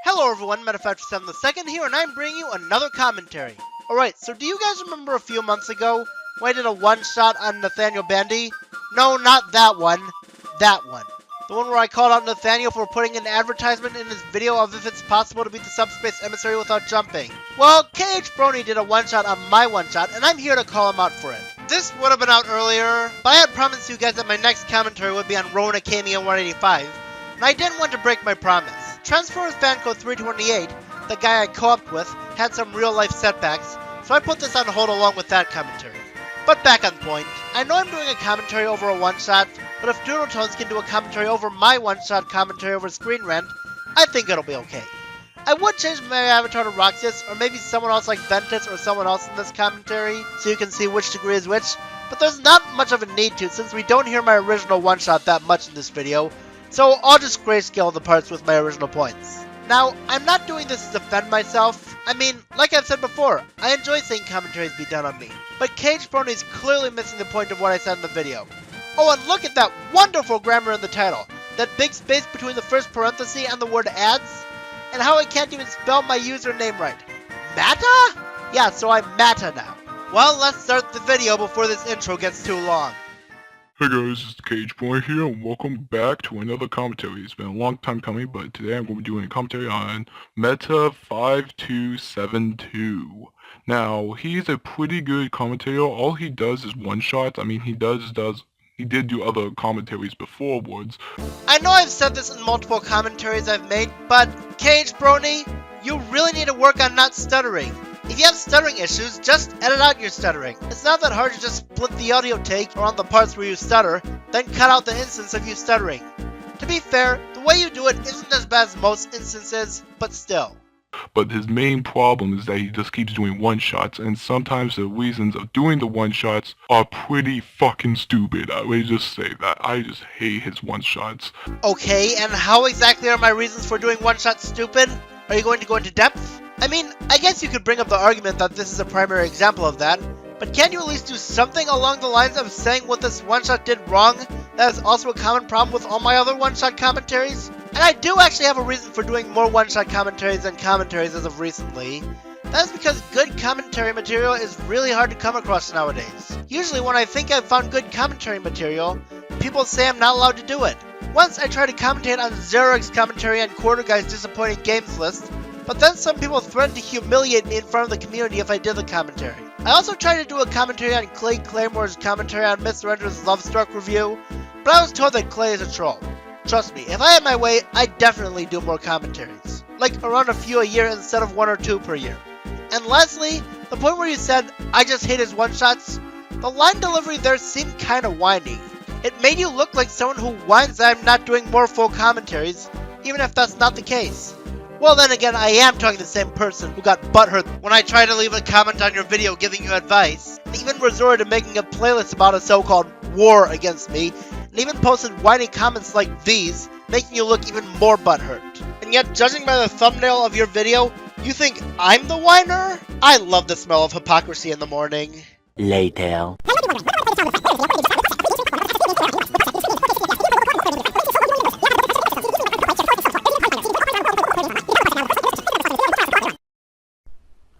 Hello everyone, Meta527II here, and I'm bringing you another commentary. Alright, so do you guys remember a few months ago when I did a one-shot on Nathaniel Bandy? No, not that one. That one. The one where I called out Nathaniel for putting an advertisement in his video of if it's possible to beat the subspace emissary without jumping. Well, KHBrony did a one-shot on my one-shot, and I'm here to call him out for it. This would have been out earlier, but I had promised you guys that my next commentary would be on Rona Kami 185, and I didn't want to break my promise. Transformers fan code 328, the guy I co-oped with, had some real-life setbacks, so I put this on hold along with that commentary. But back on point, I know I'm doing a commentary over a one-shot, but if Doodletones can do a commentary over my one-shot commentary over Screen Rant, I think it'll be okay. I would change my avatar to Roxas, or maybe someone else like Ventus or someone else in this commentary, so you can see which degree is which, but there's not much of a need to since we don't hear my original one-shot that much in this video, so I'll just grayscale the parts with my original points. Now, I'm not doing this to defend myself. I mean, like I've said before, I enjoy seeing commentaries be done on me, but KHBrony is clearly missing the point of what I said in the video. Oh, and look at that wonderful grammar in the title, that big space between the first parenthesis and the word ads, and how I can't even spell my username right. Mata? Yeah, so I'm Mata now. Well, let's start the video before this intro gets too long. Hey guys, it's KHBrony here, and welcome back to another commentary. It's been a long time coming, but today I'm going to be doing a commentary on Meta527II. Now, he's a pretty good commentator. All he does is one-shots. I mean, he did do other commentaries beforewards. I know I've said this in multiple commentaries I've made, but KHBrony, you really need to work on not stuttering. If you have stuttering issues, just edit out your stuttering. It's not that hard to just split the audio take or on the parts where you stutter, then cut out the instance of you stuttering. To be fair, the way you do it isn't as bad as most instances, but still. But his main problem is that he just keeps doing one-shots, and sometimes the reasons of doing the one-shots are pretty fucking stupid. I would just say that. I just hate his one-shots. Okay, and how exactly are my reasons for doing one-shots stupid? Are you going to go into depth? I mean, I guess you could bring up the argument that this is a primary example of that, but can't you at least do something along the lines of saying what this one-shot did wrong that is also a common problem with all my other one-shot commentaries? And I do actually have a reason for doing more one-shot commentaries than commentaries as of recently. That is because good commentary material is really hard to come across nowadays. Usually when I think I've found good commentary material, people say I'm not allowed to do it. Once I tried to commentate on Xerog's commentary on Quarter Guy's disappointing games list, but then some people threatened to humiliate me in front of the community if I did the commentary. I also tried to do a commentary on Clay Claymore's commentary on Mr. Ender's Lovestruck review, but I was told that Clay is a troll. Trust me, if I had my way, I'd definitely do more commentaries. Like around a few a year instead of 1 or 2 per year. And lastly, the point where you said, I just hate his one-shots, the line delivery there seemed kinda whiny. It made you look like someone who whines that I'm not doing more full commentaries, even if that's not the case. Well then again, I am talking to the same person who got butthurt when I tried to leave a comment on your video giving you advice, and even resorted to making a playlist about a so-called war against me, and even posted whiny comments like these, making you look even more butthurt. And yet, judging by the thumbnail of your video, you think I'm the whiner? I love the smell of hypocrisy in the morning. Later.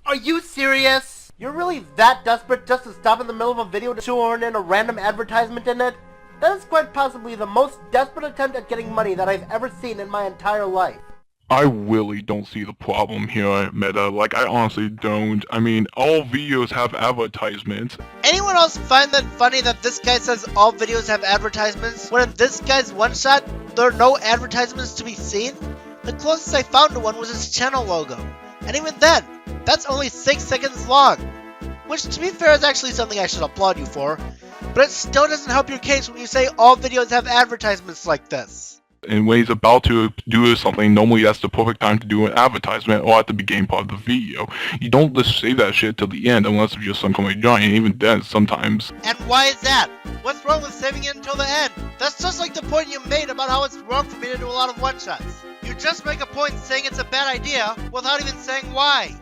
Are you serious? You're really that desperate just to stop in the middle of a video to shoehorn in a random advertisement in it? That is quite possibly the most desperate attempt at getting money that I've ever seen in my entire life. I really don't see the problem here, Meta. Like, I honestly don't. I mean, all videos have advertisements. Anyone else find that funny that this guy says all videos have advertisements, when in this guy's one-shot, there are no advertisements to be seen? The closest I found to one was his channel logo. And even then, that's only 6 seconds long. Which, to be fair, is actually something I should applaud you for. But it still doesn't help your case when you say all videos have advertisements like this. And when he's about to do something, normally that's the perfect time to do an advertisement or at the beginning part of the video. You don't just save that shit till the end unless it's just some kind of giant, and even then sometimes. And why is that? What's wrong with saving it until the end? That's just like the point you made about how it's wrong for me to do a lot of one-shots. You just make a point saying it's a bad idea without even saying why.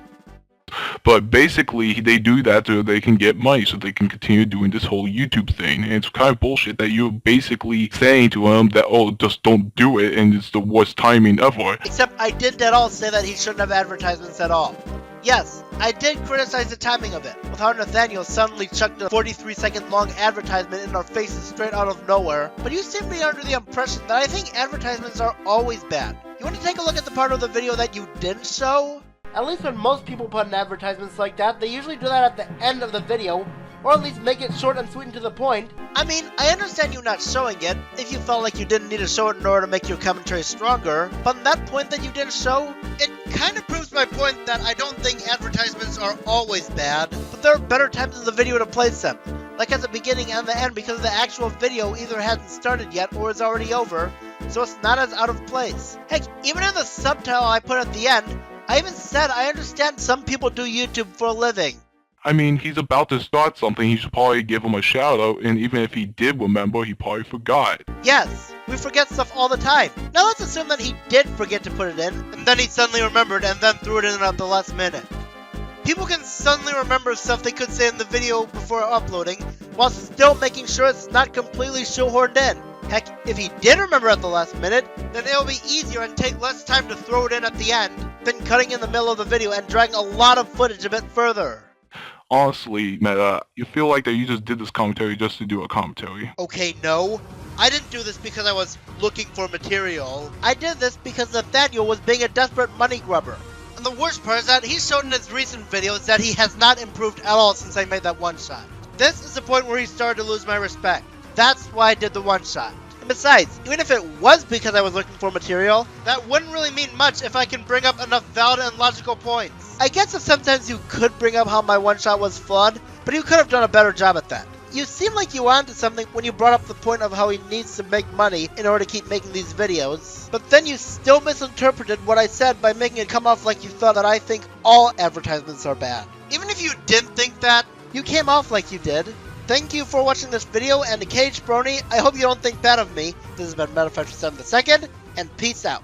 But basically, they do that so they can get money, so they can continue doing this whole YouTube thing. And it's kind of bullshit that you're basically saying to them that, oh, just don't do it, and it's the worst timing ever. Except I didn't at all say that he shouldn't have advertisements at all. Yes, I did criticize the timing of it, with how Nathaniel suddenly chucked a 43-second long advertisement in our faces straight out of nowhere, but you seem to be under the impression that I think advertisements are always bad. You want to take a look at the part of the video that you didn't show? At least when most people put in advertisements like that, they usually do that at the end of the video, or at least make it short and sweet and to the point. I mean, I understand you not showing it, if you felt like you didn't need to show it in order to make your commentary stronger, but in that point that you didn't show, it kind of proves my point that I don't think advertisements are always bad, but there are better times in the video to place them, like at the beginning and the end, because the actual video either hasn't started yet or is already over, so it's not as out of place. Heck, even in the subtitle I put at the end, I even said I understand some people do YouTube for a living. I mean, he's about to start something, he should probably give him a shout out, and even if he did remember, he probably forgot. Yes, we forget stuff all the time. Now let's assume that he did forget to put it in, and then he suddenly remembered and then threw it in at the last minute. People can suddenly remember stuff they could say in the video before uploading, while still making sure it's not completely shoehorned in. Heck, if he did remember at the last minute, then it'll be easier and take less time to throw it in at the end than cutting in the middle of the video and dragging a lot of footage a bit further. Honestly, Meta, you feel like that you just did this commentary just to do a commentary. Okay, no. I didn't do this because I was looking for material. I did this because Nathaniel was being a desperate money grubber. And the worst part is that he's shown in his recent videos that he has not improved at all since I made that one shot. This is the point where he started to lose my respect. That's why I did the one shot. And besides, even if it was because I was looking for material, that wouldn't really mean much if I can bring up enough valid and logical points. I guess that sometimes you could bring up how my one shot was flawed, but you could have done a better job at that. You seem like you wanted something when you brought up the point of how he needs to make money in order to keep making these videos, but then you still misinterpreted what I said by making it come off like you thought that I think all advertisements are bad. Even if you didn't think that, you came off like you did. Thank you for watching this video, and to KHBrony, I hope you don't think bad of me. This has been Meta527II, and peace out.